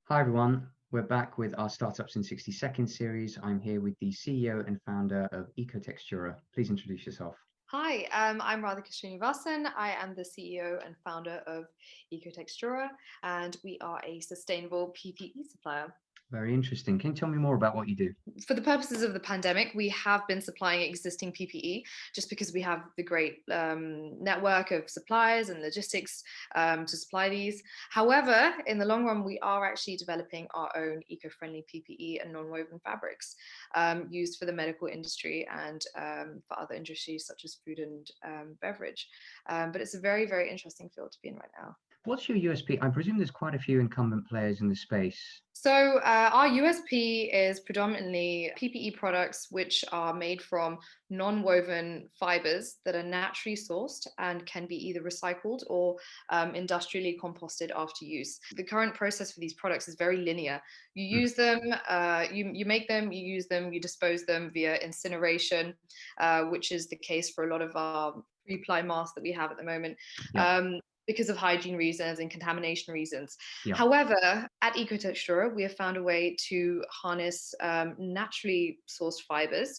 Hi everyone, we're back with our Startups in 60 Seconds series. I'm here with the CEO and founder of EcoTextura. Please introduce yourself. Hi, I'm Radhika Srinivasan. I am the CEO and founder of EcoTextura, and we are a sustainable PPE supplier. Very interesting. Can you tell me more about what you do? For the purposes of the pandemic, we have been supplying existing PPE just because we have the great network of suppliers and logistics to supply these. However, in the long run, we are actually developing our own eco-friendly PPE and non-woven fabrics used for the medical industry and for other industries such as food and beverage. But it's a very, very interesting field to be in right now. What's your USP? I presume there's quite a few incumbent players in the space. So our USP is predominantly PPE products which are made from non-woven fibers that are naturally sourced and can be either recycled or industrially composted after use. The current process for these products is very linear. You use them, you make them, you use them, you dispose them via incineration, which is the case for a lot of our three-ply masks that we have at the moment. Yeah. Because of hygiene reasons and contamination reasons. Yeah. However, at EcoTextura, we have found a way to harness naturally sourced fibers,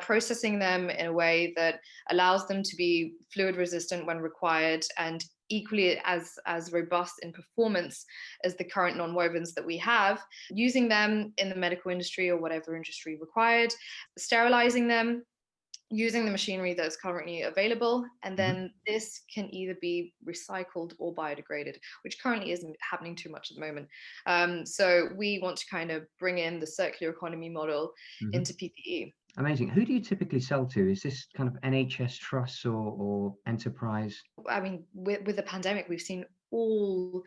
processing them in a way that allows them to be fluid resistant when required and equally as robust in performance as the current non-wovens that we have, using them in the medical industry or whatever industry required, sterilizing them, using the machinery that's currently available, and then this can either be recycled or biodegraded, which currently isn't happening too much at the moment. So we want to kind of bring in the circular economy model into PPE. Amazing. Who do you typically sell to? Is this kind of NHS trusts or enterprise? I mean, with the pandemic, we've seen all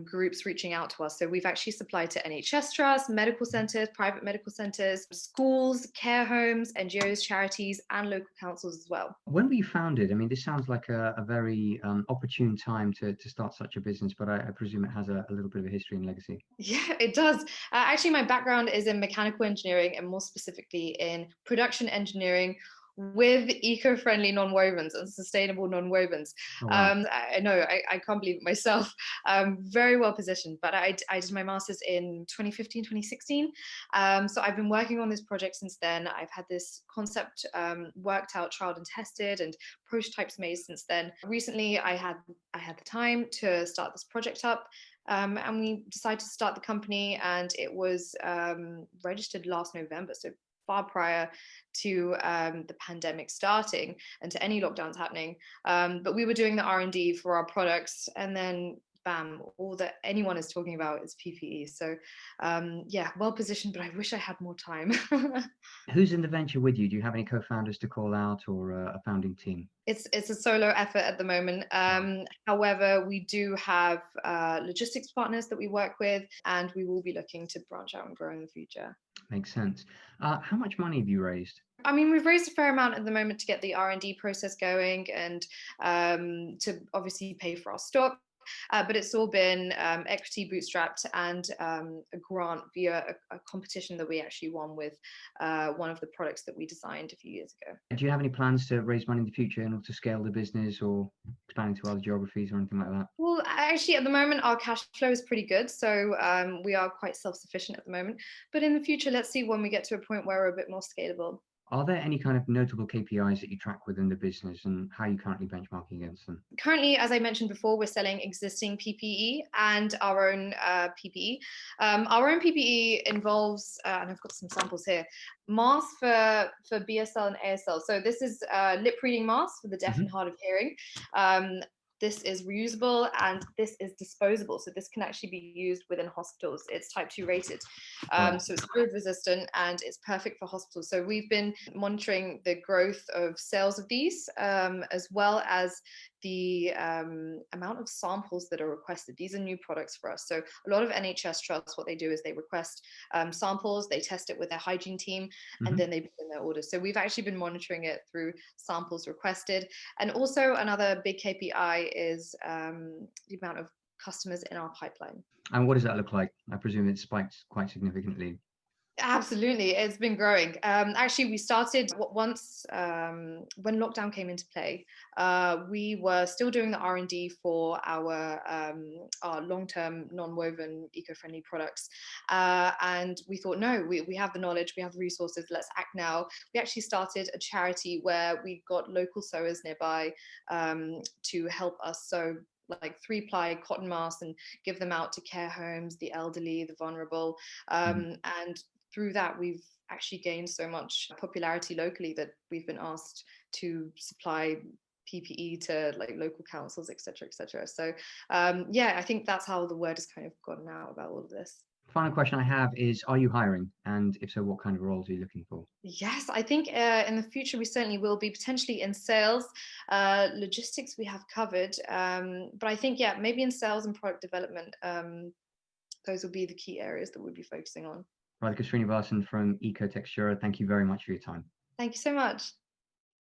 groups reaching out to us. So we've actually supplied to NHS trusts, medical centres, private medical centres, schools, care homes, NGOs, charities, and local councils as well. When were you founded? I mean, this sounds like a very opportune time to start such a business, but I presume it has a little bit of a history and legacy. Yeah, it does. Actually, my background is in mechanical engineering and more specifically in production engineering with eco-friendly non-wovens and sustainable non-wovens. Oh, wow. I know, I can't believe it myself. Very well positioned, but I did my master's in 2015, 2016. So I've been working on this project since then. I've had this concept worked out, trialed and tested, and prototypes made since then. Recently, I had the time to start this project up. And we decided to start the company, and it was registered last November, so far prior to the pandemic starting and to any lockdowns happening. But we were doing the R&D for our products, and then bam, all that anyone is talking about is PPE. So yeah, well positioned, but I wish I had more time. Who's in the venture with you? Do you have any co-founders to call out or a founding team? It's a solo effort at the moment. However, we do have logistics partners that we work with, and we will be looking to branch out and grow in the future. Makes sense. How much money have you raised? I mean, we've raised a fair amount at the moment to get the R&D process going and to obviously pay for our stock. But it's all been equity bootstrapped and a grant via a competition that we actually won with one of the products that we designed a few years ago. Do you have any plans to raise money in the future in order to scale the business or expand into other geographies or anything like that? Well, actually, at the moment, our cash flow is pretty good. So we are quite self-sufficient at the moment. But in the future, let's see when we get to a point where we're a bit more scalable. Are there any kind of notable KPIs that you track within the business and how are you currently benchmarking against them? Currently, as I mentioned before, we're selling existing PPE and our own PPE. Our own PPE involves, and I've got some samples here, masks for BSL and ASL. So this is lip reading masks for the deaf and hard of hearing. This is reusable and this is disposable. So this can actually be used within hospitals. It's type 2 rated. So it's fluid resistant and it's perfect for hospitals. So we've been monitoring the growth of sales of these as well as the amount of samples that are requested. These are new products for us. So a lot of NHS trusts, what they do is they request samples, they test it with their hygiene team, and then they begin their orders. So we've actually been monitoring it through samples requested. And also another big KPI is the amount of customers in our pipeline. And what does that look like? I presume it spikes quite significantly. Absolutely, it's been growing. Actually, we started once when lockdown came into play. We were still doing the R&D for our long-term non-woven eco-friendly products, and we thought, no, we have the knowledge, we have the resources. Let's act now. We actually started a charity where we got local sewers nearby to help us sew like 3-ply cotton masks and give them out to care homes, the elderly, the vulnerable, and through that, we've actually gained so much popularity locally that we've been asked to supply PPE to like local councils, et cetera, et cetera. So yeah, I think that's how the word has kind of gotten out about all of this. Final question I have is, are you hiring? And if so, what kind of roles are you looking for? Yes, I think in the future we certainly will be, potentially in sales, logistics we have covered, but I think yeah, maybe in sales and product development, those will be the key areas that we'll be focusing on. Radhika Srinivasan from EcoTextura, thank you very much for your time. Thank you so much.